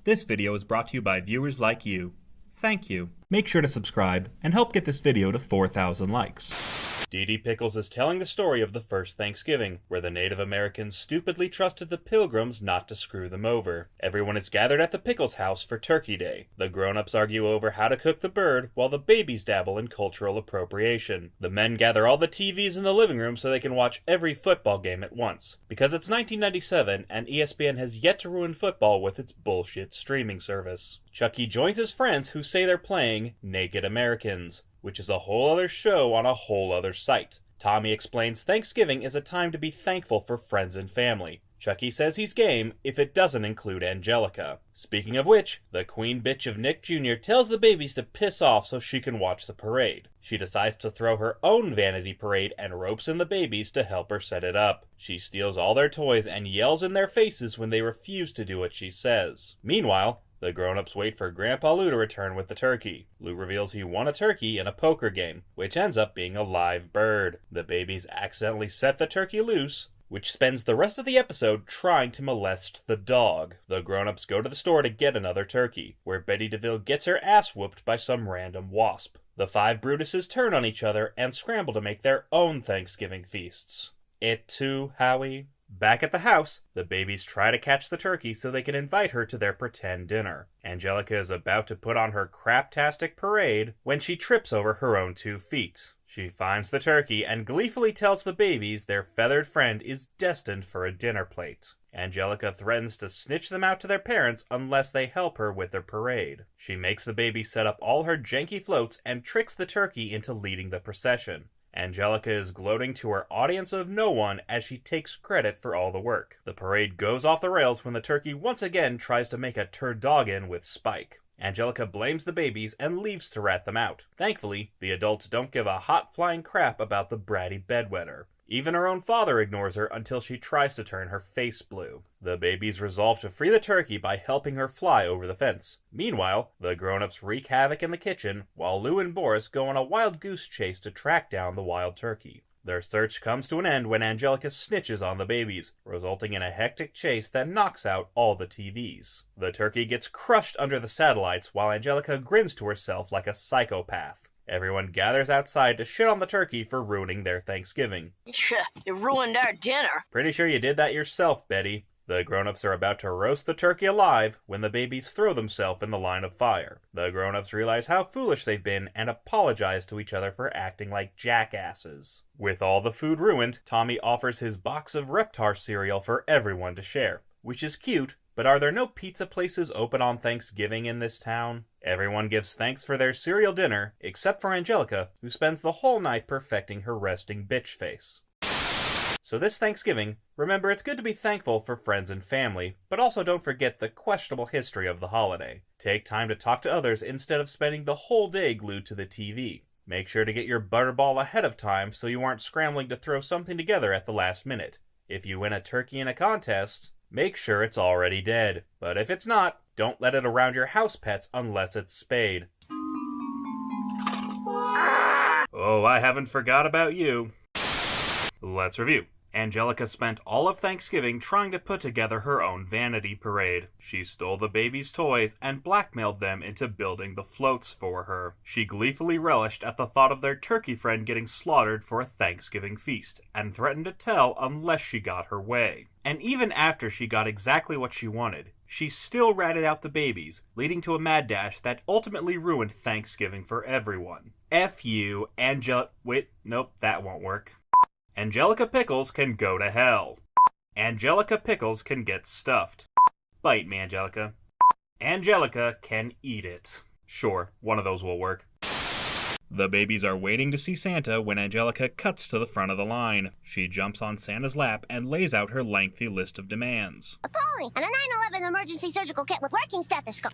This video is brought to you by viewers like you. Thank you. Make sure to subscribe and help get this video to 4,000 likes. Dee Dee Pickles is telling the story of the first Thanksgiving, where the Native Americans stupidly trusted the Pilgrims not to screw them over. Everyone is gathered at the Pickles house for Turkey Day. The grown-ups argue over how to cook the bird, while the babies dabble in cultural appropriation. The men gather all the TVs in the living room so they can watch every football game at once. Because it's 1997, and ESPN has yet to ruin football with its bullshit streaming service. Chucky joins his friends who say they're playing Naked Americans, which is a whole other show on a whole other site. Tommy explains Thanksgiving is a time to be thankful for friends and family. Chucky says he's game if it doesn't include Angelica. Speaking of which, the queen bitch of Nick Jr. tells the babies to piss off so she can watch the parade. She decides to throw her own vanity parade and ropes in the babies to help her set it up. She steals all their toys and yells in their faces when they refuse to do what she says. Meanwhile, the grown-ups wait for Grandpa Lou to return with the turkey. Lou reveals he won a turkey in a poker game, which ends up being a live bird. The babies accidentally set the turkey loose, which spends the rest of the episode trying to molest the dog. The grown-ups go to the store to get another turkey, where Betty DeVille gets her ass whooped by some random wasp. The five Brutuses turn on each other and scramble to make their own Thanksgiving feasts. It too, Howie? Back at the house, the babies try to catch the turkey so they can invite her to their pretend dinner. Angelica is about to put on her craptastic parade when she trips over her own 2 feet. She finds the turkey and gleefully tells the babies their feathered friend is destined for a dinner plate. Angelica threatens to snitch them out to their parents unless they help her with their parade. She makes the babies set up all her janky floats and tricks the turkey into leading the procession. Angelica is gloating to her audience of no one as she takes credit for all the work. The parade goes off the rails when the turkey once again tries to make a turducken with Spike. Angelica blames the babies and leaves to rat them out. Thankfully, the adults don't give a hot flying crap about the bratty bedwetter. Even her own father ignores her until she tries to turn her face blue. The babies resolve to free the turkey by helping her fly over the fence. Meanwhile, the grown-ups wreak havoc in the kitchen, while Lou and Boris go on a wild goose chase to track down the wild turkey. Their search comes to an end when Angelica snitches on the babies, resulting in a hectic chase that knocks out all the TVs. The turkey gets crushed under the satellites while Angelica grins to herself like a psychopath. Everyone gathers outside to shit on the turkey for ruining their Thanksgiving. You ruined our dinner. Pretty sure you did that yourself, Betty. The grown-ups are about to roast the turkey alive when the babies throw themselves in the line of fire. The grown-ups realize how foolish they've been and apologize to each other for acting like jackasses. With all the food ruined, Tommy offers his box of Reptar cereal for everyone to share, which is cute. But are there no pizza places open on Thanksgiving in this town? Everyone gives thanks for their cereal dinner, except for Angelica, who spends the whole night perfecting her resting bitch face. So this Thanksgiving, remember it's good to be thankful for friends and family, but also don't forget the questionable history of the holiday. Take time to talk to others instead of spending the whole day glued to the TV. Make sure to get your butterball ahead of time so you aren't scrambling to throw something together at the last minute. If you win a turkey in a contest, make sure it's already dead. But if it's not, don't let it around your house pets unless it's spayed. Oh, I haven't forgot about you. Let's review. Angelica spent all of Thanksgiving trying to put together her own vanity parade. She stole the babies' toys and blackmailed them into building the floats for her. She gleefully relished at the thought of their turkey friend getting slaughtered for a Thanksgiving feast, and threatened to tell unless she got her way. And even after she got exactly what she wanted, she still ratted out the babies, leading to a mad dash that ultimately ruined Thanksgiving for everyone. F you, wait, nope, that won't work. Angelica Pickles can go to hell. Angelica Pickles can get stuffed. Bite me, Angelica. Angelica can eat it. Sure, one of those will work. The babies are waiting to see Santa when Angelica cuts to the front of the line. She jumps on Santa's lap and lays out her lengthy list of demands. A collie and a 9/11 emergency surgical kit with working stethoscope.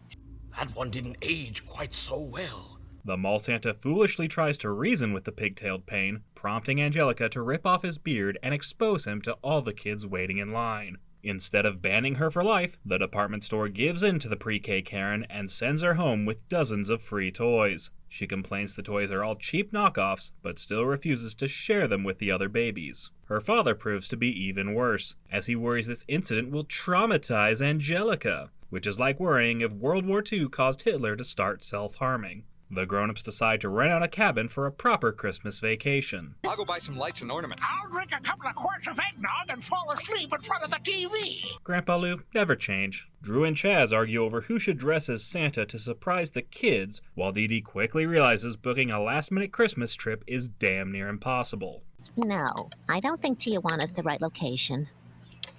That one didn't age quite so well. The mall Santa foolishly tries to reason with the pig-tailed pain, prompting Angelica to rip off his beard and expose him to all the kids waiting in line. Instead of banning her for life, the department store gives in to the pre-K Karen and sends her home with dozens of free toys. She complains the toys are all cheap knockoffs, but still refuses to share them with the other babies. Her father proves to be even worse, as he worries this incident will traumatize Angelica, which is like worrying if World War II caused Hitler to start self-harming. The grown-ups decide to rent out a cabin for a proper Christmas vacation. I'll go buy some lights and ornaments. I'll drink a couple of quarts of eggnog and fall asleep in front of the TV. Grandpa Lou never change. Drew and Chaz argue over who should dress as Santa to surprise the kids, while Dee Dee quickly realizes booking a last-minute Christmas trip is damn near impossible. No, I don't think Tijuana's the right location.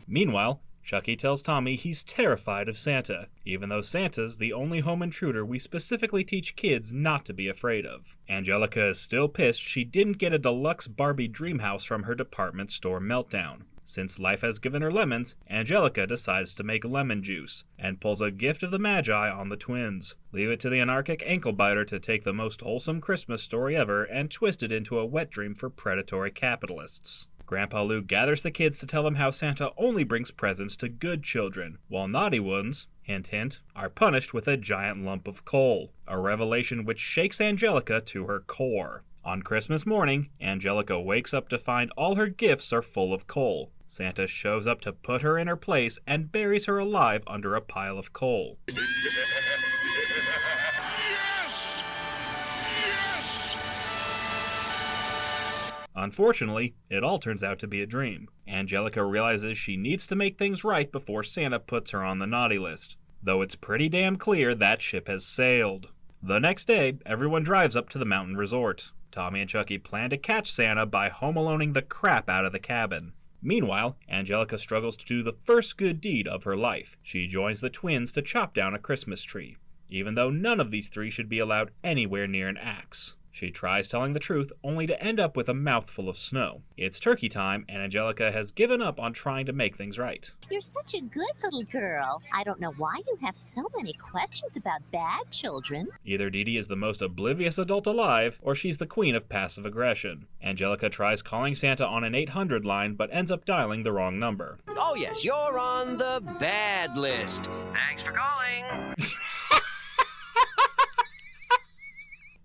Meanwhile, Chucky tells Tommy he's terrified of Santa, even though Santa's the only home intruder we specifically teach kids not to be afraid of. Angelica is still pissed she didn't get a deluxe Barbie dream house from her department store meltdown. Since life has given her lemons, Angelica decides to make lemon juice, and pulls a gift of the Magi on the twins. Leave it to the anarchic ankle biter to take the most wholesome Christmas story ever and twist it into a wet dream for predatory capitalists. Grandpa Lou gathers the kids to tell them how Santa only brings presents to good children, while naughty ones, hint hint, are punished with a giant lump of coal, a revelation which shakes Angelica to her core. On Christmas morning, Angelica wakes up to find all her gifts are full of coal. Santa shows up to put her in her place and buries her alive under a pile of coal. Unfortunately, it all turns out to be a dream. Angelica realizes she needs to make things right before Santa puts her on the naughty list, though it's pretty damn clear that ship has sailed. The next day, everyone drives up to the mountain resort. Tommy and Chucky plan to catch Santa by home aloning the crap out of the cabin. Meanwhile, Angelica struggles to do the first good deed of her life. She joins the twins to chop down a Christmas tree, even though none of these three should be allowed anywhere near an axe. She tries telling the truth, only to end up with a mouthful of snow. It's turkey time, and Angelica has given up on trying to make things right. You're such a good little girl. I don't know why you have so many questions about bad children. Either Dee Dee is the most oblivious adult alive, or she's the queen of passive aggression. Angelica tries calling Santa on an 800 line, but ends up dialing the wrong number. Oh yes, you're on the bad list. Thanks for calling.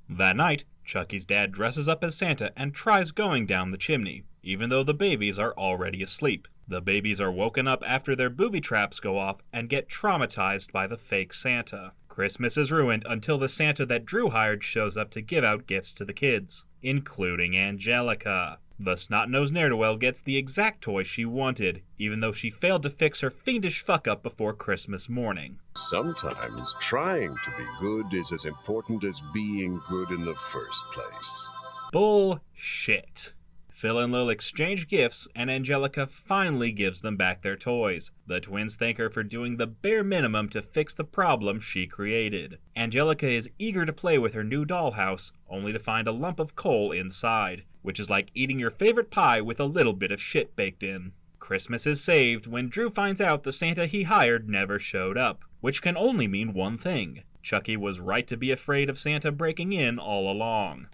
That night, Chucky's dad dresses up as Santa and tries going down the chimney, even though the babies are already asleep. The babies are woken up after their booby traps go off and get traumatized by the fake Santa. Christmas is ruined until the Santa that Drew hired shows up to give out gifts to the kids, including Angelica. The snot-nosed ne'er-do-well gets the exact toy she wanted, even though she failed to fix her fiendish fuck-up before Christmas morning. Sometimes trying to be good is as important as being good in the first place. Bullshit. Phil and Lil exchange gifts, and Angelica finally gives them back their toys. The twins thank her for doing the bare minimum to fix the problem she created. Angelica is eager to play with her new dollhouse, only to find a lump of coal inside, which is like eating your favorite pie with a little bit of shit baked in. Christmas is saved when Drew finds out the Santa he hired never showed up, which can only mean one thing. Chucky was right to be afraid of Santa breaking in all along.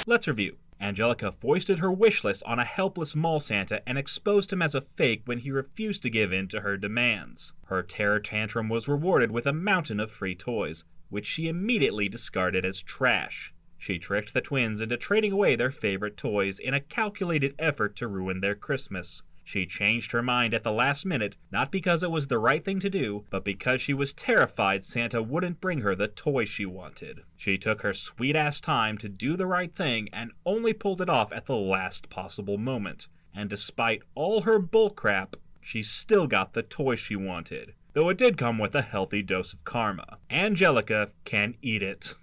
Let's review. Angelica foisted her wish list on a helpless mall Santa and exposed him as a fake when he refused to give in to her demands. Her terror tantrum was rewarded with a mountain of free toys, which she immediately discarded as trash. She tricked the twins into trading away their favorite toys in a calculated effort to ruin their Christmas. She changed her mind at the last minute, not because it was the right thing to do, but because she was terrified Santa wouldn't bring her the toy she wanted. She took her sweet-ass time to do the right thing and only pulled it off at the last possible moment. And despite all her bullcrap, she still got the toy she wanted, though it did come with a healthy dose of karma. Angelica can eat it.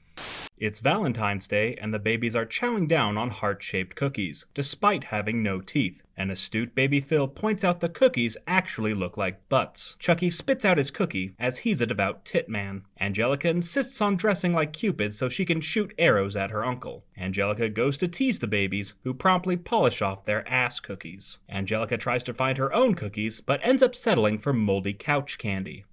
It's Valentine's Day, and the babies are chowing down on heart-shaped cookies, despite having no teeth. An astute baby Phil points out the cookies actually look like butts. Chucky spits out his cookie, as he's a devout tit man. Angelica insists on dressing like Cupid so she can shoot arrows at her uncle. Angelica goes to tease the babies, who promptly polish off their ass cookies. Angelica tries to find her own cookies, but ends up settling for moldy couch candy.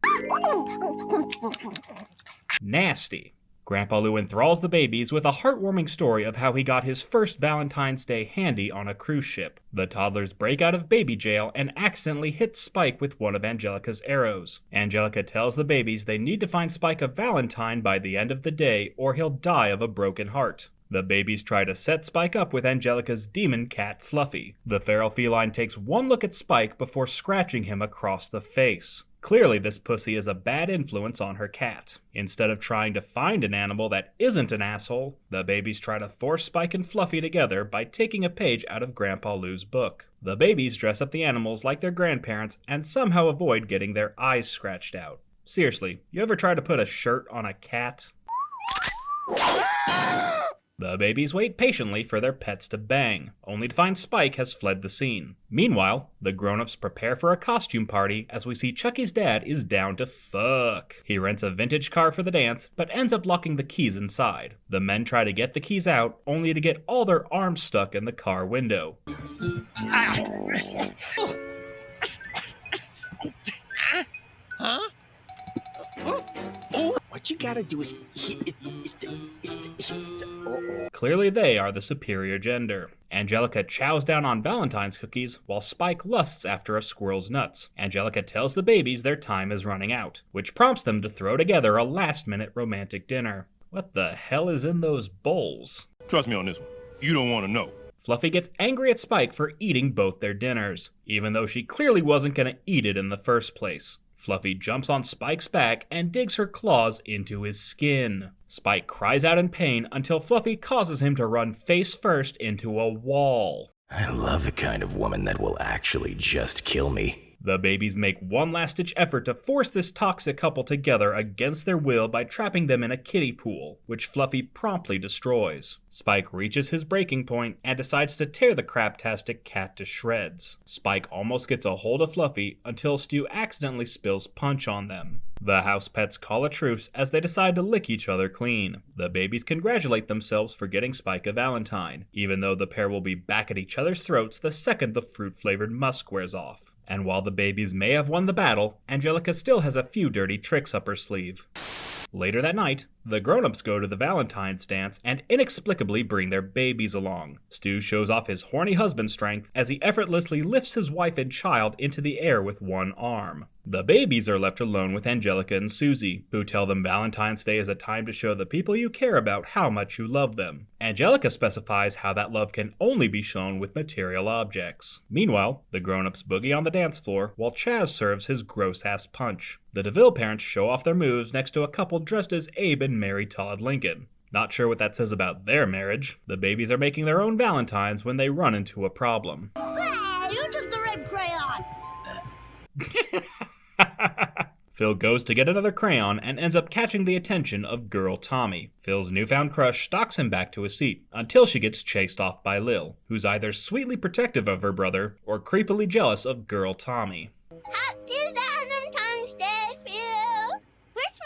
Nasty. Grandpa Lou enthralls the babies with a heartwarming story of how he got his first Valentine's Day handy on a cruise ship. The toddlers break out of baby jail and accidentally hit Spike with one of Angelica's arrows. Angelica tells the babies they need to find Spike a Valentine by the end of the day or he'll die of a broken heart. The babies try to set Spike up with Angelica's demon cat Fluffy. The feral feline takes one look at Spike before scratching him across the face. Clearly, this pussy is a bad influence on her cat. Instead of trying to find an animal that isn't an asshole, the babies try to force Spike and Fluffy together by taking a page out of Grandpa Lou's book. The babies dress up the animals like their grandparents and somehow avoid getting their eyes scratched out. Seriously, you ever try to put a shirt on a cat? The babies wait patiently for their pets to bang, only to find Spike has fled the scene. Meanwhile, the grown-ups prepare for a costume party as we see Chucky's dad is down to fuck. He rents a vintage car for the dance, but ends up locking the keys inside. The men try to get the keys out, only to get all their arms stuck in the car window. Huh? What you gotta do is Clearly they are the superior gender. Angelica chows down on Valentine's cookies while Spike lusts after a squirrel's nuts. Angelica tells the babies their time is running out, which prompts them to throw together a last-minute romantic dinner. What the hell is in those bowls? Trust me on this one. You don't want to know. Fluffy gets angry at Spike for eating both their dinners, even though she clearly wasn't gonna eat it in the first place. Fluffy jumps on Spike's back and digs her claws into his skin. Spike cries out in pain until Fluffy causes him to run face first into a wall. I love the kind of woman that will actually just kill me. The babies make one last-ditch effort to force this toxic couple together against their will by trapping them in a kiddie pool, which Fluffy promptly destroys. Spike reaches his breaking point and decides to tear the craptastic cat to shreds. Spike almost gets a hold of Fluffy until Stu accidentally spills punch on them. The house pets call a truce as they decide to lick each other clean. The babies congratulate themselves for getting Spike a Valentine, even though the pair will be back at each other's throats the second the fruit-flavored musk wears off. And while the babies may have won the battle, Angelica still has a few dirty tricks up her sleeve. Later that night, the grown-ups go to the Valentine's dance and inexplicably bring their babies along. Stu shows off his horny husband strength as he effortlessly lifts his wife and child into the air with one arm. The babies are left alone with Angelica and Susie, who tell them Valentine's Day is a time to show the people you care about how much you love them. Angelica specifies how that love can only be shown with material objects. Meanwhile, the grown-ups boogie on the dance floor while Chaz serves his gross-ass punch. The DeVille parents show off their moves next to a couple dressed as Abe and Mary Todd Lincoln. Not sure what that says about their marriage. The babies are making their own Valentines when they run into a problem. Hey, you took the red crayon! Phil goes to get another crayon and ends up catching the attention of girl Tommy. Phil's newfound crush stalks him back to his seat until she gets chased off by Lil, who's either sweetly protective of her brother or creepily jealous of girl Tommy. Happy Valentine's Day, Phil! Where's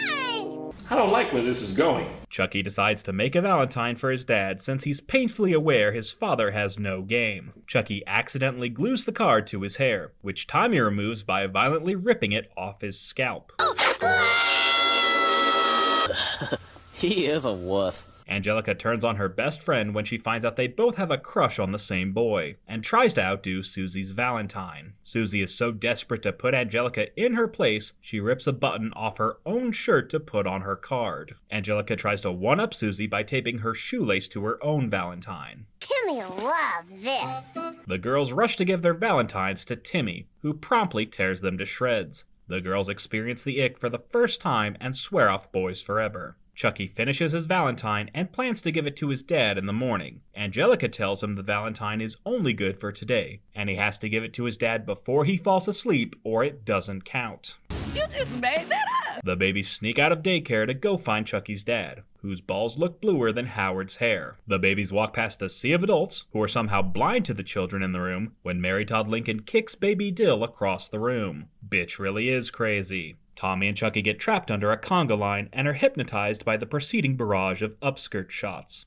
mine? I don't like where this is going. Chucky decides to make a Valentine for his dad since he's painfully aware his father has no game. Chucky accidentally glues the card to his hair, which Tommy removes by violently ripping it off his scalp. He is a wuss. Angelica turns on her best friend when she finds out they both have a crush on the same boy, and tries to outdo Susie's Valentine. Susie is so desperate to put Angelica in her place, she rips a button off her own shirt to put on her card. Angelica tries to one-up Susie by taping her shoelace to her own Valentine. Timmy love this. The girls rush to give their Valentines to Timmy, who promptly tears them to shreds. The girls experience the ick for the first time and swear off boys forever. Chucky finishes his Valentine and plans to give it to his dad in the morning. Angelica tells him the Valentine is only good for today, and he has to give it to his dad before he falls asleep or it doesn't count. You just made that up! The babies sneak out of daycare to go find Chucky's dad, whose balls look bluer than Howard's hair. The babies walk past a sea of adults, who are somehow blind to the children in the room, when Mary Todd Lincoln kicks baby Dill across the room. Bitch really is crazy. Tommy and Chucky get trapped under a conga line and are hypnotized by the preceding barrage of upskirt shots.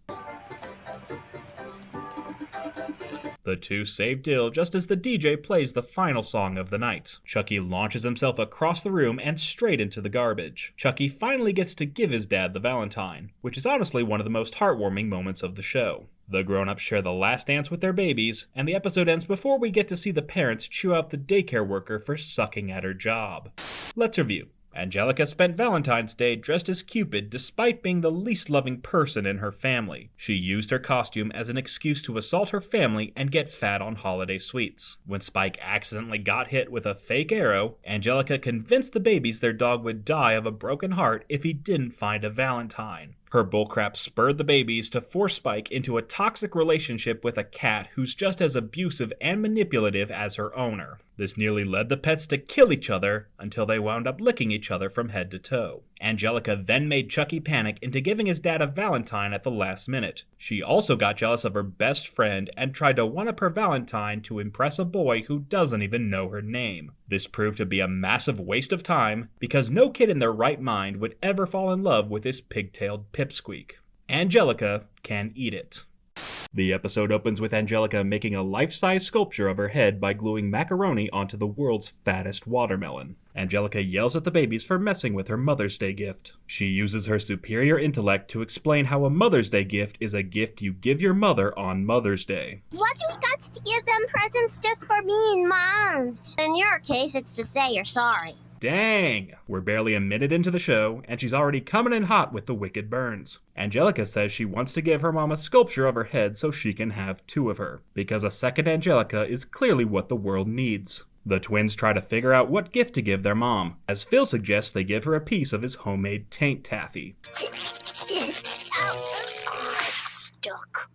The two save Dill just as the DJ plays the final song of the night. Chucky launches himself across the room and straight into the garbage. Chucky finally gets to give his dad the Valentine, which is honestly one of the most heartwarming moments of the show. The grown-ups share the last dance with their babies, and the episode ends before we get to see the parents chew out the daycare worker for sucking at her job. Let's review. Angelica spent Valentine's Day dressed as Cupid despite being the least loving person in her family. She used her costume as an excuse to assault her family and get fat on holiday sweets. When Spike accidentally got hit with a fake arrow, Angelica convinced the babies their dog would die of a broken heart if he didn't find a Valentine. Her bullcrap spurred the babies to force Spike into a toxic relationship with a cat who's just as abusive and manipulative as her owner. This nearly led the pets to kill each other until they wound up licking each other from head to toe. Angelica then made Chucky panic into giving his dad a Valentine at the last minute. She also got jealous of her best friend and tried to one-up her Valentine to impress a boy who doesn't even know her name. This proved to be a massive waste of time because no kid in their right mind would ever fall in love with this pigtailed pipsqueak. Angelica can eat it. The episode opens with Angelica making a life-size sculpture of her head by gluing macaroni onto the world's fattest watermelon. Angelica yells at the babies for messing with her Mother's Day gift. She uses her superior intellect to explain how a Mother's Day gift is a gift you give your mother on Mother's Day. What do we got to give them presents just for being moms? In your case, it's to say you're sorry. Dang! We're barely a minute into the show, and she's already coming in hot with the wicked burns. Angelica says she wants to give her mom a sculpture of her head so she can have two of her, because a second Angelica is clearly what the world needs. The twins try to figure out what gift to give their mom, as Phil suggests they give her a piece of his homemade taint taffy. Stuck.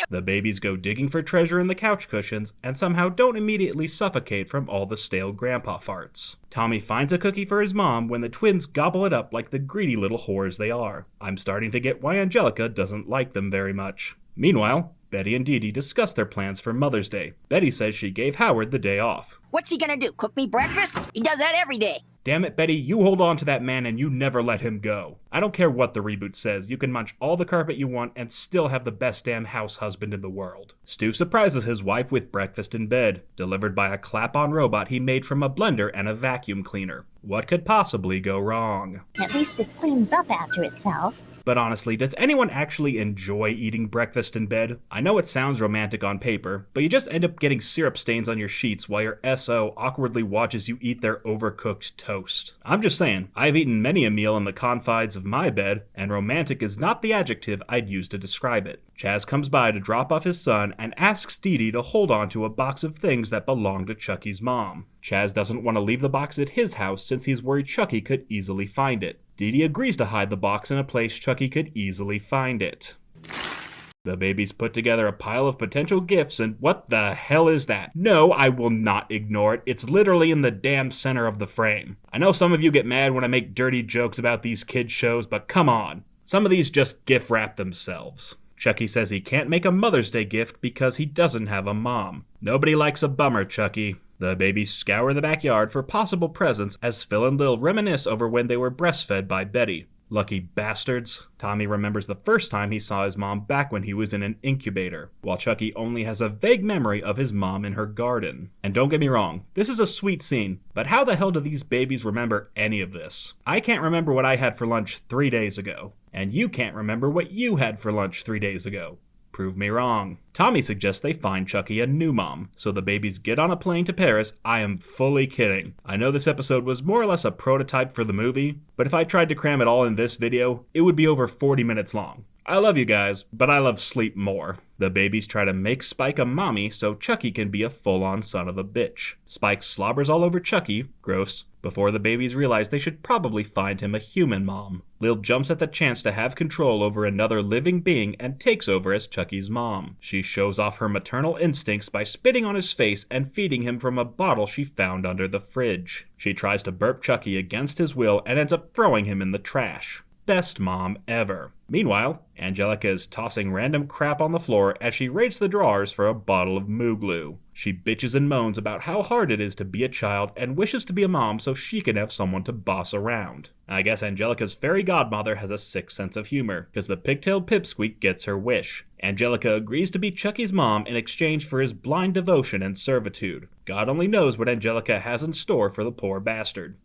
The babies go digging for treasure in the couch cushions and somehow don't immediately suffocate from all the stale grandpa farts. Tommy finds a cookie for his mom when the twins gobble it up like the greedy little whores they are. I'm starting to get why Angelica doesn't like them very much. Meanwhile, Betty and Dee Dee discuss their plans for Mother's Day. Betty says she gave Howard the day off. What's he gonna do? Cook me breakfast? He does that every day. Damn it, Betty, you hold on to that man and you never let him go. I don't care what the reboot says, you can munch all the carpet you want and still have the best damn house husband in the world. Stu surprises his wife with breakfast in bed, delivered by a clap-on robot he made from a blender and a vacuum cleaner. What could possibly go wrong? At least it cleans up after itself. But honestly, does anyone actually enjoy eating breakfast in bed? I know it sounds romantic on paper, but you just end up getting syrup stains on your sheets while your SO awkwardly watches you eat their overcooked toast. I'm just saying, I've eaten many a meal in the confines of my bed, and romantic is not the adjective I'd use to describe it. Chaz comes by to drop off his son and asks Dee Dee to hold on to a box of things that belong to Chucky's mom. Chaz doesn't want to leave the box at his house since he's worried Chucky could easily find it. Dee Dee agrees to hide the box in a place Chucky could easily find it. The babies put together a pile of potential gifts and what the hell is that? No, I will not ignore it. It's literally in the damn center of the frame. I know some of you get mad when I make dirty jokes about these kids shows, but come on. Some of these just gift wrap themselves. Chucky says he can't make a Mother's Day gift because he doesn't have a mom. Nobody likes a bummer, Chucky. The babies scour the backyard for possible presents as Phil and Lil reminisce over when they were breastfed by Betty. Lucky bastards. Tommy remembers the first time he saw his mom back when he was in an incubator, while Chucky only has a vague memory of his mom in her garden. And don't get me wrong, this is a sweet scene, but how the hell do these babies remember any of this? I can't remember what I had for lunch 3 days ago, and you can't remember what you had for lunch 3 days ago. Prove me wrong. Tommy suggests they find Chucky a new mom, so the babies get on a plane to Paris. I am fully kidding. I know this episode was more or less a prototype for the movie, but if I tried to cram it all in this video, it would be over 40 minutes long. I love you guys, but I love sleep more. The babies try to make Spike a mommy so Chucky can be a full-on son of a bitch. Spike slobbers all over Chucky, gross, before the babies realize they should probably find him a human mom. Lil jumps at the chance to have control over another living being and takes over as Chucky's mom. She shows off her maternal instincts by spitting on his face and feeding him from a bottle she found under the fridge. She tries to burp Chucky against his will and ends up throwing him in the trash. Best mom ever. Meanwhile, Angelica is tossing random crap on the floor as she raids the drawers for a bottle of Moo Glue. She bitches and moans about how hard it is to be a child and wishes to be a mom so she can have someone to boss around. I guess Angelica's fairy godmother has a sick sense of humor, because the pigtailed pipsqueak gets her wish. Angelica agrees to be Chucky's mom in exchange for his blind devotion and servitude. God only knows what Angelica has in store for the poor bastard.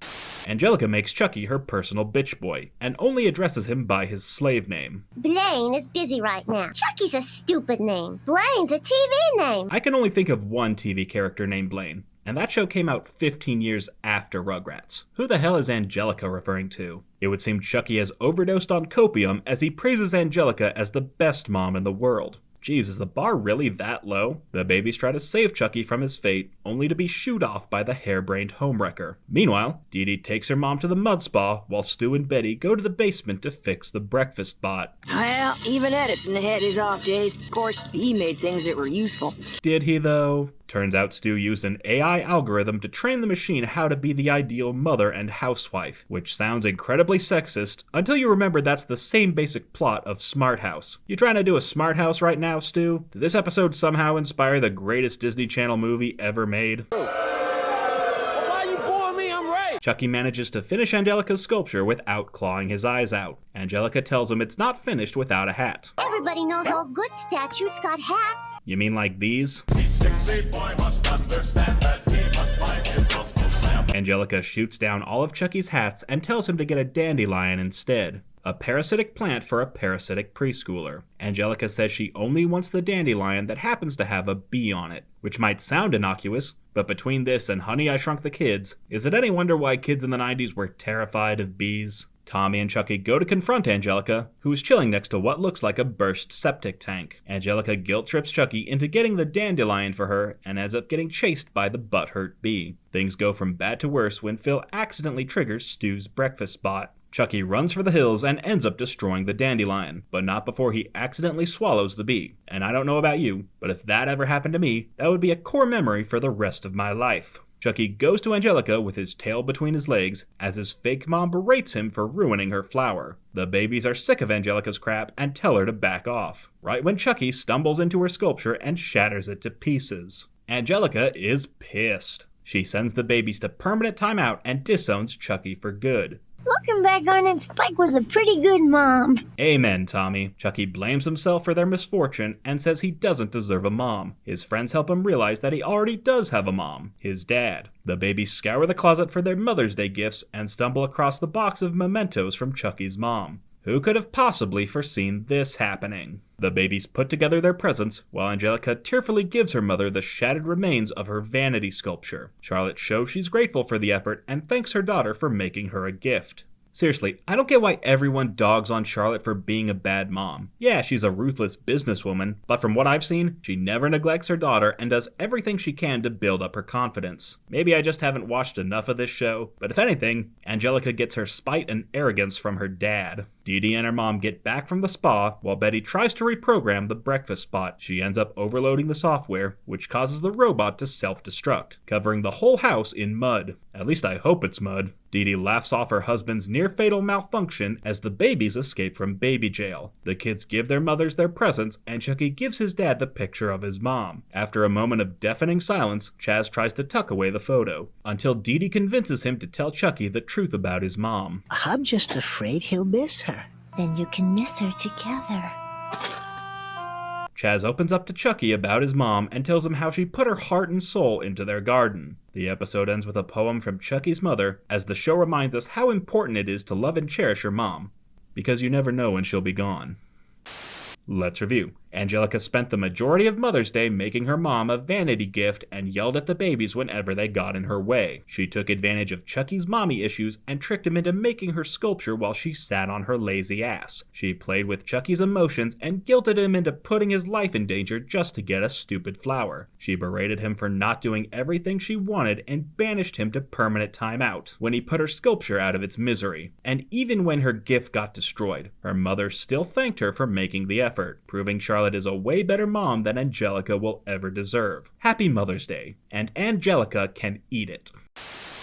Angelica makes Chucky her personal bitch boy, and only addresses him by his slave name. Blaine is busy right now. Chucky's a stupid name. Blaine's a TV name. I can only think of one TV character named Blaine, and that show came out 15 years after Rugrats. Who the hell is Angelica referring to? It would seem Chucky has overdosed on copium as he praises Angelica as the best mom in the world. Geez, is the bar really that low? The babies try to save Chucky from his fate, only to be shooed off by the harebrained homewrecker. Meanwhile, Dee Dee takes her mom to the mud spa, while Stu and Betty go to the basement to fix the breakfast bot. Well, even Edison had his off days. Of course, he made things that were useful. Did he, though? Turns out Stu used an AI algorithm to train the machine how to be the ideal mother and housewife, which sounds incredibly sexist, until you remember that's the same basic plot of Smart House. You trying to do a Smart House right now, Stu? Did this episode somehow inspire the greatest Disney Channel movie ever made? Why you boring me? I'm right. Chucky manages to finish Angelica's sculpture without clawing his eyes out. Angelica tells him it's not finished without a hat. Everybody knows all good statues got hats. You mean like these? Angelica shoots down all of Chucky's hats and tells him to get a dandelion instead. A parasitic plant for a parasitic preschooler. Angelica says she only wants the dandelion that happens to have a bee on it, which might sound innocuous, but between this and Honey, I Shrunk the Kids, is it any wonder why kids in the 90s were terrified of bees? Tommy and Chucky go to confront Angelica, who is chilling next to what looks like a burst septic tank. Angelica guilt trips Chucky into getting the dandelion for her and ends up getting chased by the butthurt bee. Things go from bad to worse when Phil accidentally triggers Stu's breakfast spot. Chucky runs for the hills and ends up destroying the dandelion, but not before he accidentally swallows the bee. And I don't know about you, but if that ever happened to me, that would be a core memory for the rest of my life. Chucky goes to Angelica with his tail between his legs as his fake mom berates him for ruining her flower. The babies are sick of Angelica's crap and tell her to back off, right when Chucky stumbles into her sculpture and shatters it to pieces. Angelica is pissed. She sends the babies to permanent timeout and disowns Chucky for good. Looking back on it, Spike was a pretty good mom. Amen, Tommy. Chucky blames himself for their misfortune and says he doesn't deserve a mom. His friends help him realize that he already does have a mom, his dad. The babies scour the closet for their Mother's Day gifts and stumble across the box of mementos from Chucky's mom. Who could have possibly foreseen this happening? The babies put together their presents, while Angelica tearfully gives her mother the shattered remains of her vanity sculpture. Charlotte shows she's grateful for the effort and thanks her daughter for making her a gift. Seriously, I don't get why everyone dogs on Charlotte for being a bad mom. Yeah, she's a ruthless businesswoman, but from what I've seen, she never neglects her daughter and does everything she can to build up her confidence. Maybe I just haven't watched enough of this show, but if anything, Angelica gets her spite and arrogance from her dad. Dee Dee and her mom get back from the spa while Betty tries to reprogram the breakfast spot. She ends up overloading the software, which causes the robot to self-destruct, covering the whole house in mud. At least I hope it's mud. Dee Dee laughs off her husband's near-fatal malfunction as the babies escape from baby jail. The kids give their mothers their presents, and Chucky gives his dad the picture of his mom. After a moment of deafening silence, Chaz tries to tuck away the photo, until Dee Dee convinces him to tell Chucky the truth about his mom. I'm just afraid he'll miss her. Then you can miss her together. Chaz opens up to Chucky about his mom and tells him how she put her heart and soul into their garden. The episode ends with a poem from Chucky's mother, as the show reminds us how important it is to love and cherish your mom, because you never know when she'll be gone. Let's review. Angelica spent the majority of Mother's Day making her mom a vanity gift and yelled at the babies whenever they got in her way. She took advantage of Chucky's mommy issues and tricked him into making her sculpture while she sat on her lazy ass. She played with Chucky's emotions and guilted him into putting his life in danger just to get a stupid flower. She berated him for not doing everything she wanted and banished him to permanent timeout when he put her sculpture out of its misery. And even when her gift got destroyed, her mother still thanked her for making the effort, proving Charlotte is a way better mom than Angelica will ever deserve. Happy Mother's Day, and Angelica can eat it.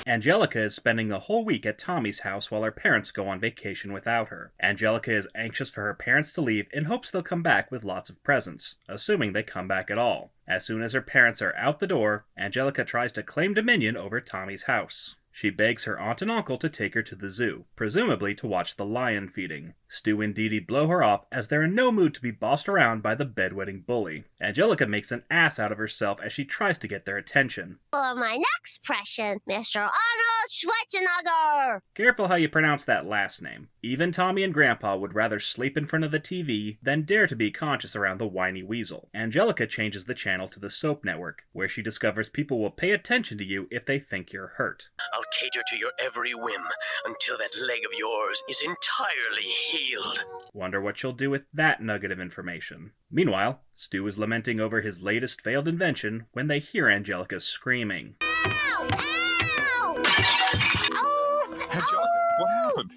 Angelica is spending the whole week at Tommy's house while her parents go on vacation without her. Angelica is anxious for her parents to leave in hopes they'll come back with lots of presents, assuming they come back at all. As soon as her parents are out the door, Angelica tries to claim dominion over Tommy's house. She begs her aunt and uncle to take her to the zoo, presumably to watch the lion feeding. Stu and Dee Dee blow her off as they're in no mood to be bossed around by the bedwetting bully. Angelica makes an ass out of herself as she tries to get their attention. For my next expression, Mr. Arnold Schwarzenegger! Careful how you pronounce that last name. Even Tommy and Grandpa would rather sleep in front of the TV than dare to be conscious around the whiny weasel. Angelica changes the channel to the Soap Network, where she discovers people will pay attention to you if they think you're hurt. I'll cater to your every whim until that leg of yours is entirely healed. Wonder what she'll do with that nugget of information. Meanwhile, Stu is lamenting over his latest failed invention when they hear Angelica screaming. Ow! Ow! Oh! Angelica, what happened?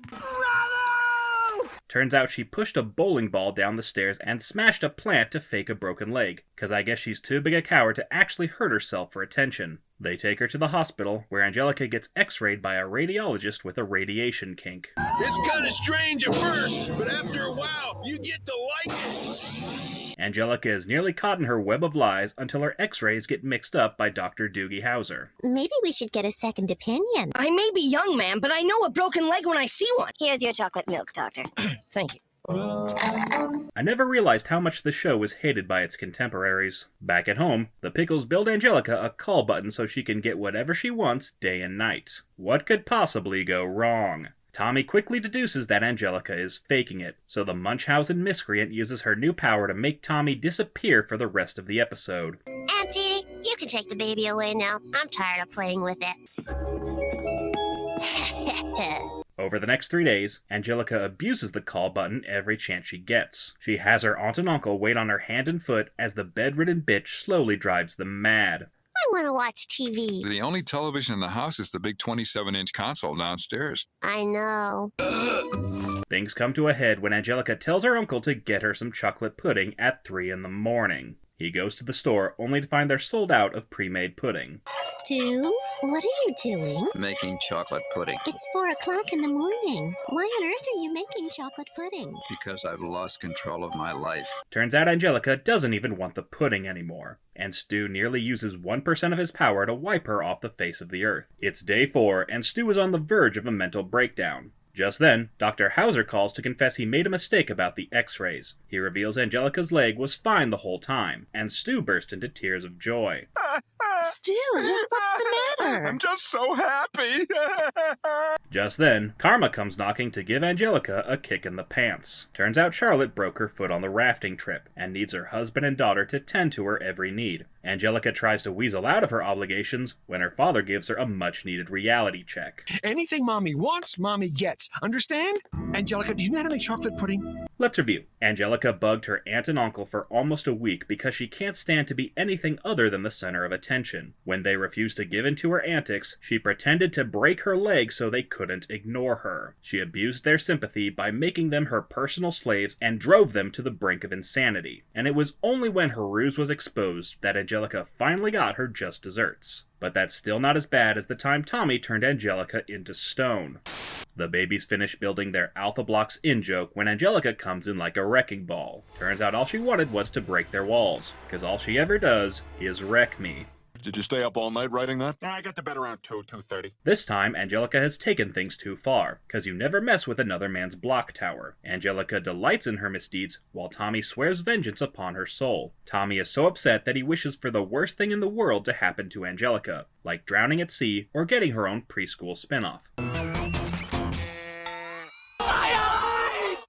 Turns out she pushed a bowling ball down the stairs and smashed a plant to fake a broken leg, cause I guess she's too big a coward to actually hurt herself for attention. They take her to the hospital, where Angelica gets x-rayed by a radiologist with a radiation kink. It's kinda strange at first, but after a while, you get to like it. Angelica is nearly caught in her web of lies until her x-rays get mixed up by Dr. Doogie Howser. Maybe we should get a second opinion. I may be young, ma'am, but I know a broken leg when I see one. Here's your chocolate milk, Doctor. Thank you. I never realized how much the show was hated by its contemporaries. Back at home, the Pickles build Angelica a call button so she can get whatever she wants day and night. What could possibly go wrong? Tommy quickly deduces that Angelica is faking it, so the Munchausen miscreant uses her new power to make Tommy disappear for the rest of the episode. Aunt Dee Dee, you can take the baby away now. I'm tired of playing with it. Over the next 3 days, Angelica abuses the call button every chance she gets. She has her aunt and uncle wait on her hand and foot as the bedridden bitch slowly drives them mad. I want to watch TV. The only television in the house is the big 27-inch console downstairs. I know. Things come to a head when Angelica tells her uncle to get her some chocolate pudding at 3 in the morning. He goes to the store only to find they're sold out of pre-made pudding. Stu, what are you doing? Making chocolate pudding. It's 4 o'clock in the morning. Why on earth are you making chocolate pudding? Because I've lost control of my life. Turns out Angelica doesn't even want the pudding anymore, and Stu nearly uses 1% of his power to wipe her off the face of the earth. It's day 4, and Stu is on the verge of a mental breakdown. Just then, Dr. Howser calls to confess he made a mistake about the x-rays. He reveals Angelica's leg was fine the whole time, and Stu burst into tears of joy. Stu, what's the matter? I'm just so happy. Just then, Karma comes knocking to give Angelica a kick in the pants. Turns out Charlotte broke her foot on the rafting trip, and needs her husband and daughter to tend to her every need. Angelica tries to weasel out of her obligations when her father gives her a much-needed reality check. Anything Mommy wants, Mommy gets. Understand? Angelica, do you know how to make chocolate pudding? Let's review. Angelica bugged her aunt and uncle for almost a week because she can't stand to be anything other than the center of attention. When they refused to give in to her antics, she pretended to break her leg so they couldn't ignore her. She abused their sympathy by making them her personal slaves and drove them to the brink of insanity. And it was only when her ruse was exposed that Angelica finally got her just desserts. But that's still not as bad as the time Tommy turned Angelica into stone. The babies finish building their Alpha Blocks in-joke when Angelica comes in like a wrecking ball. Turns out all she wanted was to break their walls, because all she ever does is wreck me. Did you stay up all night writing that? I got to bed around 2:30. This time, Angelica has taken things too far, because you never mess with another man's block tower. Angelica delights in her misdeeds, while Tommy swears vengeance upon her soul. Tommy is so upset that he wishes for the worst thing in the world to happen to Angelica, like drowning at sea or getting her own preschool spin-off.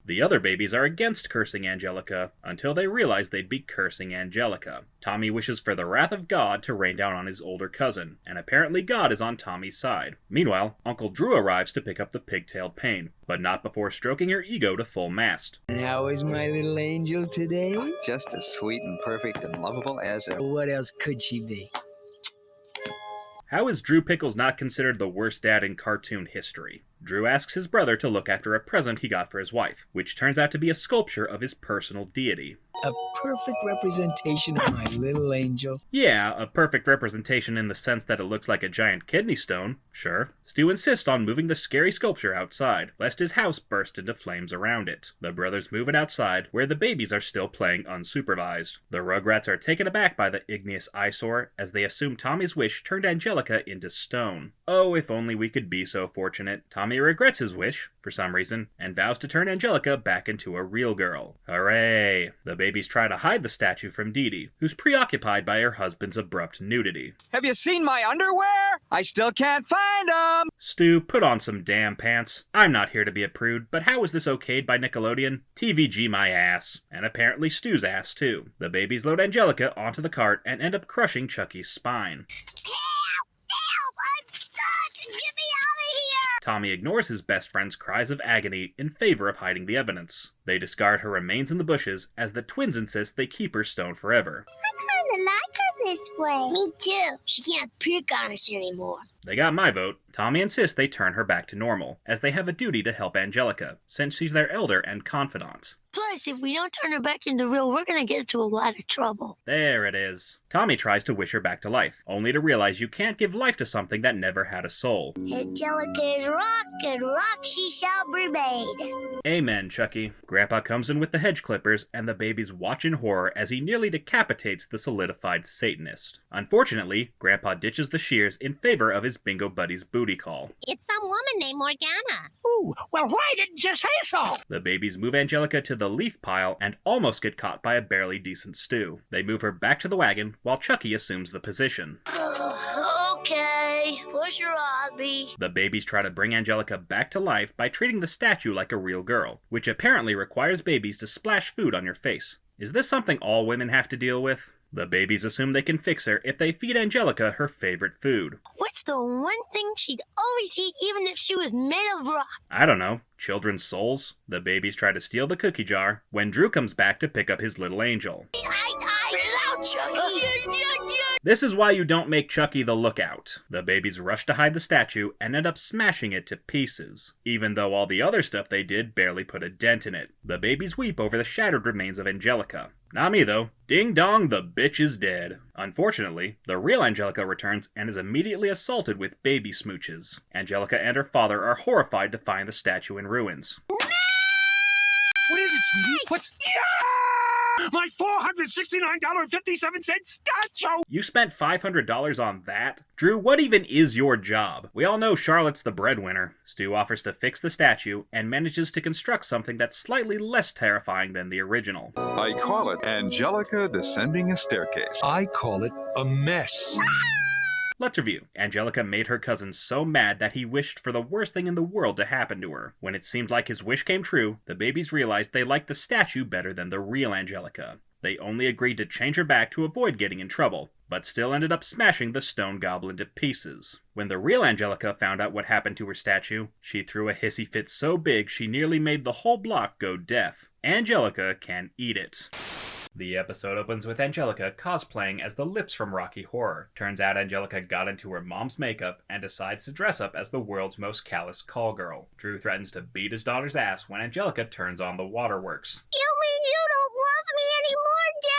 The other babies are against cursing Angelica, until they realize they'd be cursing Angelica. Tommy wishes for the wrath of God to rain down on his older cousin, and apparently God is on Tommy's side. Meanwhile, Uncle Drew arrives to pick up the pigtailed pain, but not before stroking her ego to full mast. How is my little angel today? Just as sweet and perfect and lovable as ever. What else could she be? How is Drew Pickles not considered the worst dad in cartoon history? Drew asks his brother to look after a present he got for his wife, which turns out to be a sculpture of his personal deity. A perfect representation of my little angel. Yeah, a perfect representation in the sense that it looks like a giant kidney stone, sure. Stu insists on moving the scary sculpture outside, lest his house burst into flames around it. The brothers move it outside, where the babies are still playing unsupervised. The Rugrats are taken aback by the igneous eyesore, as they assume Tommy's wish turned Angelica into stone. Oh, if only we could be so fortunate. Tommy regrets his wish, for some reason, and vows to turn Angelica back into a real girl. Hooray! The babies try to hide the statue from Dee Dee, who's preoccupied by her husband's abrupt nudity. Have you seen my underwear? I still can't find them! Stu, put on some damn pants. I'm not here to be a prude, but how is this okayed by Nickelodeon? TVG my ass. And apparently Stu's ass, too. The babies load Angelica onto the cart and end up crushing Chucky's spine. Tommy ignores his best friend's cries of agony in favor of hiding the evidence. They discard her remains in the bushes as the twins insist they keep her stone forever. I kinda like her this way. Me too. She can't pick on us anymore. They got my vote. Tommy insists they turn her back to normal, as they have a duty to help Angelica, since she's their elder and confidant. Plus, if we don't turn her back into real, we're gonna get into a lot of trouble. There it is. Tommy tries to wish her back to life, only to realize you can't give life to something that never had a soul. Angelica is rock, and rock she shall be made. Amen, Chucky. Grandpa comes in with the hedge clippers, and the babies watch in horror as he nearly decapitates the solidified Satanist. Unfortunately, Grandpa ditches the shears in favor of his bingo buddy's booty call. It's some woman named Morgana. Ooh, well, why didn't you say so? The babies move Angelica to the leaf pile and almost get caught by a barely decent Stu. They move her back to the wagon while Chucky assumes the position. Okay, push her, Obby. The babies try to bring Angelica back to life by treating the statue like a real girl, which apparently requires babies to splash food on your face. Is this something all women have to deal with? The babies assume they can fix her if they feed Angelica her favorite food. What's the one thing she'd always eat even if she was made of rock? I don't know. Children's souls? The babies try to steal the cookie jar when Drew comes back to pick up his little angel. This is why you don't make Chucky the lookout. The babies rush to hide the statue and end up smashing it to pieces, even though all the other stuff they did barely put a dent in it. The babies weep over the shattered remains of Angelica. Not me, though. Ding dong, the bitch is dead. Unfortunately, the real Angelica returns and is immediately assaulted with baby smooches. Angelica and her father are horrified to find the statue in ruins. What is it, sweetie? What's... My $469.57 statue! You spent $500 on that? Drew, what even is your job? We all know Charlotte's the breadwinner. Stu offers to fix the statue and manages to construct something that's slightly less terrifying than the original. I call it Angelica descending a staircase. I call it a mess. Let's review. Angelica made her cousin so mad that he wished for the worst thing in the world to happen to her. When it seemed like his wish came true, the babies realized they liked the statue better than the real Angelica. They only agreed to change her back to avoid getting in trouble, but still ended up smashing the stone goblin to pieces. When the real Angelica found out what happened to her statue, she threw a hissy fit so big she nearly made the whole block go deaf. Angelica can eat it. The episode opens with Angelica cosplaying as the Lips from Rocky Horror. Turns out Angelica got into her mom's makeup and decides to dress up as the world's most callous call girl. Drew threatens to beat his daughter's ass when Angelica turns on the waterworks. You mean you don't love me anymore, Daddy?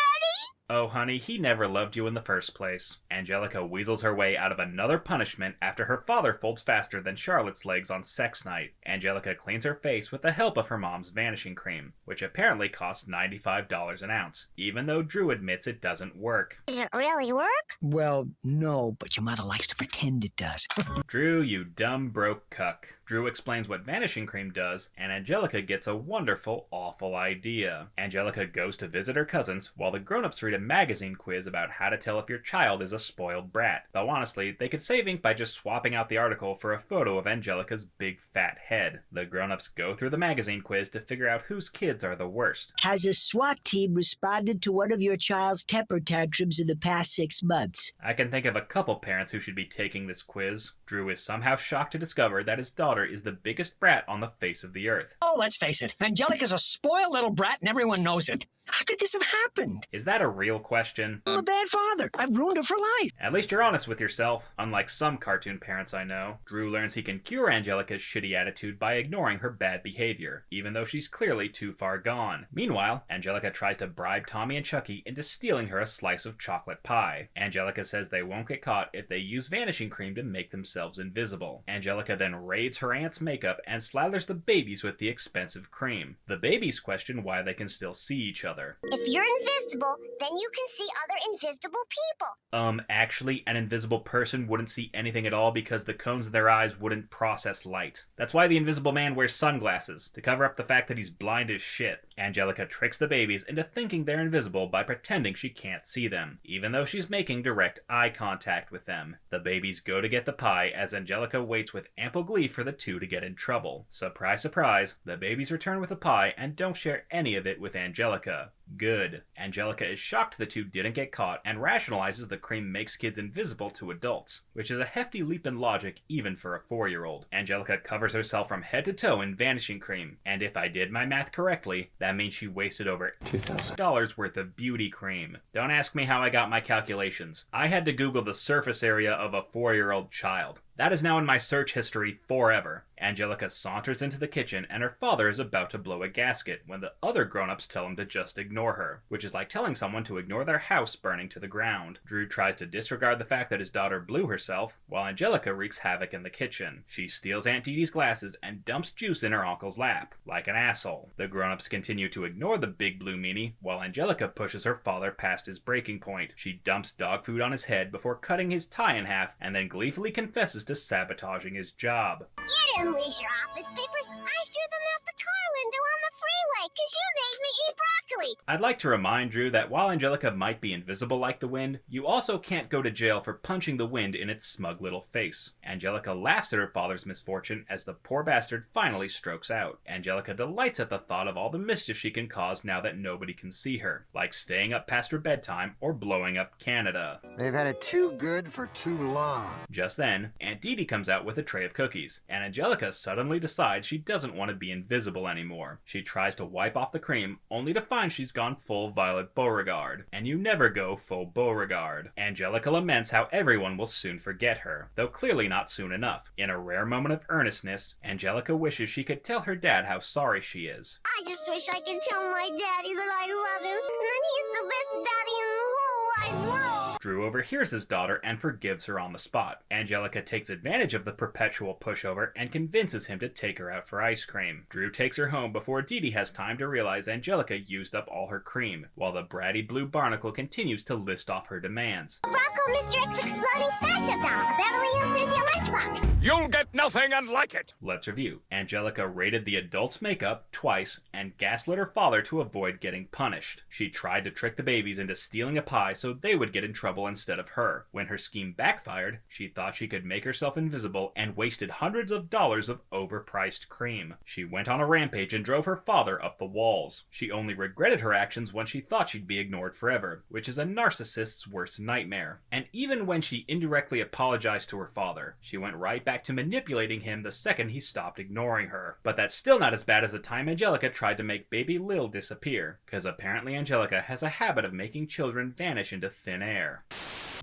Oh honey, he never loved you in the first place. Angelica weasels her way out of another punishment after her father folds faster than Charlotte's legs on sex night. Angelica cleans her face with the help of her mom's vanishing cream, which apparently costs $95 an ounce, even though Drew admits it doesn't work. Does it really work? Well, no, but your mother likes to pretend it does. Drew, you dumb broke cuck. Drew explains what vanishing cream does, and Angelica gets a wonderful, awful idea. Angelica goes to visit her cousins while the grown-ups read a magazine quiz about how to tell if your child is a spoiled brat. Though honestly, they could save ink by just swapping out the article for a photo of Angelica's big fat head. The grown-ups go through the magazine quiz to figure out whose kids are the worst. Has a SWAT team responded to one of your child's temper tantrums in the past 6 months? I can think of a couple parents who should be taking this quiz. Drew is somehow shocked to discover that his daughter is the biggest brat on the face of the earth. Oh, let's face it. Angelica's a spoiled little brat and everyone knows it. How could this have happened? Is that a real question? I'm a bad father. I've ruined her for life. At least you're honest with yourself, unlike some cartoon parents I know. Drew learns he can cure Angelica's shitty attitude by ignoring her bad behavior, even though she's clearly too far gone. Meanwhile, Angelica tries to bribe Tommy and Chucky into stealing her a slice of chocolate pie. Angelica says they won't get caught if they use vanishing cream to make themselves invisible. Angelica then raids her aunt's makeup and slathers the babies with the expensive cream. The babies question why they can still see each other. If you're invisible, then you can see other invisible people. Actually, an invisible person wouldn't see anything at all because the cones of their eyes wouldn't process light. That's why the invisible man wears sunglasses, to cover up the fact that he's blind as shit. Angelica tricks the babies into thinking they're invisible by pretending she can't see them, even though she's making direct eye contact with them. The babies go to get the pie as Angelica waits with ample glee for the two to get in trouble. Surprise, surprise, the babies return with the pie and don't share any of it with Angelica. Good. Angelica is shocked the two didn't get caught and rationalizes the cream makes kids invisible to adults, which is a hefty leap in logic even for a 4-year-old. Angelica covers herself from head to toe in vanishing cream, and if I did my math correctly, that means she wasted over $2,000 worth of beauty cream. Don't ask me how I got my calculations. I had to Google the surface area of a 4-year-old child. That is now in my search history forever. Angelica saunters into the kitchen and her father is about to blow a gasket when the other grown-ups tell him to just ignore her, which is like telling someone to ignore their house burning to the ground. Drew tries to disregard the fact that his daughter blew herself, while Angelica wreaks havoc in the kitchen. She steals Aunt Dee Dee's glasses and dumps juice in her uncle's lap, like an asshole. The grown-ups continue to ignore the big blue meanie, while Angelica pushes her father past his breaking point. She dumps dog food on his head before cutting his tie in half and then gleefully confesses to sabotaging his job. You didn't lose your office papers. I threw them out the car window on the freeway because you made me eat broccoli. I'd like to remind Drew that while Angelica might be invisible like the wind, you also can't go to jail for punching the wind in its smug little face. Angelica laughs at her father's misfortune as the poor bastard finally strokes out. Angelica delights at the thought of all the mischief she can cause now that nobody can see her, like staying up past her bedtime or blowing up Canada. They've had it too good for too long. Just then, Aunt Dee Dee comes out with a tray of cookies, and Angelica suddenly decides she doesn't want to be invisible anymore. She tries to wipe off the cream, only to find she's gone full Violet Beauregard. And you never go full Beauregard. Angelica laments how everyone will soon forget her, though clearly not soon enough. In a rare moment of earnestness, Angelica wishes she could tell her dad how sorry she is. I just wish I could tell my daddy that I love him, and that he's the best daddy in the whole wide world. Drew overhears his daughter and forgives her on the spot. Angelica takes advantage of the perpetual pushover and convinces him to take her out for ice cream. Drew takes her home before Dee Dee has time to realize Angelica used up all her cream, while the bratty blue barnacle continues to list off her demands. Bronco Mr. X exploding smash up down, Beverly Hills in your lunchbox. You'll get nothing and like it. Let's review. Angelica raided the adult's makeup twice and gaslit her father to avoid getting punished. She tried to trick the babies into stealing a pie so they would get in trouble instead of her. When her scheme backfired, she thought she could make herself invisible and wasted hundreds of dollars of overpriced cream. She went on a rampage and drove her father up the walls. She only regretted her actions when she thought she'd be ignored forever, which is a narcissist's worst nightmare. And even when she indirectly apologized to her father, she went right back to manipulating him the second he stopped ignoring her. But that's still not as bad as the time Angelica tried to make baby Lil disappear, because apparently Angelica has a habit of making children vanish into thin air.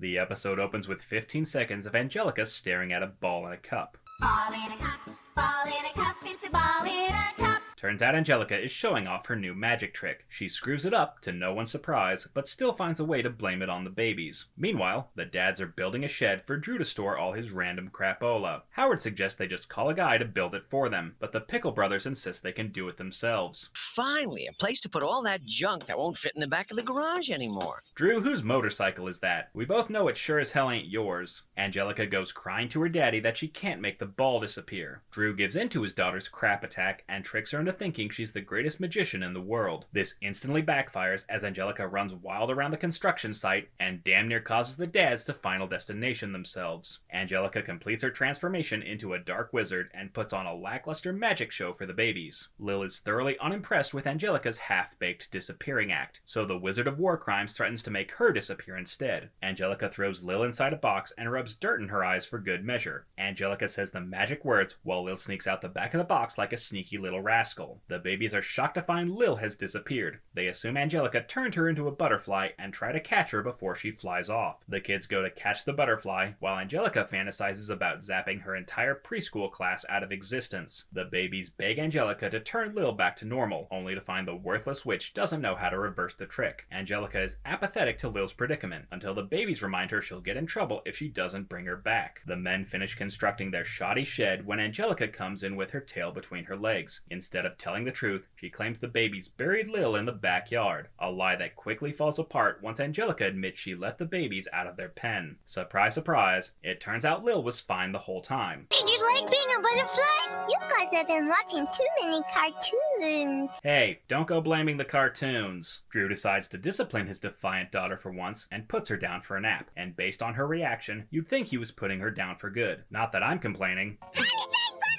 The episode opens with 15 seconds of Angelica staring at a ball in a cup. Ball in a cup, ball in a cup, it's a ball in a cup. Turns out Angelica is showing off her new magic trick. She screws it up, to no one's surprise, but still finds a way to blame it on the babies. Meanwhile, the dads are building a shed for Drew to store all his random crapola. Howard suggests they just call a guy to build it for them, but the Pickle brothers insist they can do it themselves. Finally, a place to put all that junk that won't fit in the back of the garage anymore. Drew, whose motorcycle is that? We both know it sure as hell ain't yours. Angelica goes crying to her daddy that she can't make the ball disappear. Drew gives in to his daughter's crap attack and tricks her into thinking she's the greatest magician in the world. This instantly backfires as Angelica runs wild around the construction site and damn near causes the dads to Final Destination themselves. Angelica completes her transformation into a dark wizard and puts on a lackluster magic show for the babies. Lil is thoroughly unimpressed with Angelica's half-baked disappearing act, so the Wizard of War Crimes threatens to make her disappear instead. Angelica throws Lil inside a box and rubs dirt in her eyes for good measure. Angelica says the magic words while Lil sneaks out the back of the box like a sneaky little rascal. The babies are shocked to find Lil has disappeared. They assume Angelica turned her into a butterfly and try to catch her before she flies off. The kids go to catch the butterfly, while Angelica fantasizes about zapping her entire preschool class out of existence. The babies beg Angelica to turn Lil back to normal, only to find the worthless witch doesn't know how to reverse the trick. Angelica is apathetic to Lil's predicament, until the babies remind her she'll get in trouble if she doesn't bring her back. The men finish constructing their shoddy shed when Angelica comes in with her tail between her legs. Instead of telling the truth, she claims the babies buried Lil in the backyard, a lie that quickly falls apart once Angelica admits she let the babies out of their pen. Surprise, surprise, it turns out Lil was fine the whole time. Did you like being a butterfly? You guys have been watching too many cartoons. Hey, don't go blaming the cartoons. Drew decides to discipline his defiant daughter for once and puts her down for a nap, and based on her reaction, you'd think he was putting her down for good. Not that I'm complaining.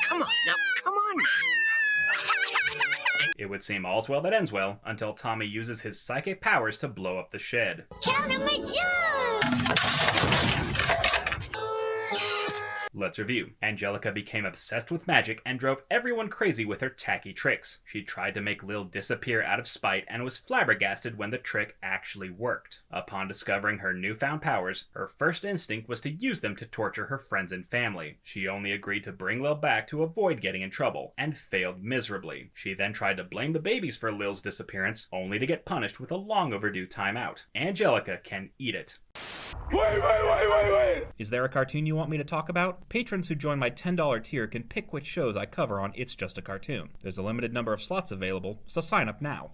Come on, now, come on. It would seem all's well that ends well, until Tommy uses his psychic powers to blow up the shed. Let's review. Angelica became obsessed with magic and drove everyone crazy with her tacky tricks. She tried to make Lil disappear out of spite and was flabbergasted when the trick actually worked. Upon discovering her newfound powers, her first instinct was to use them to torture her friends and family. She only agreed to bring Lil back to avoid getting in trouble, and failed miserably. She then tried to blame the babies for Lil's disappearance, only to get punished with a long overdue timeout. Angelica can eat it. Wait! Is there a cartoon you want me to talk about? Patrons who join my $10 tier can pick which shows I cover on It's Just a Cartoon. There's a limited number of slots available, so sign up now.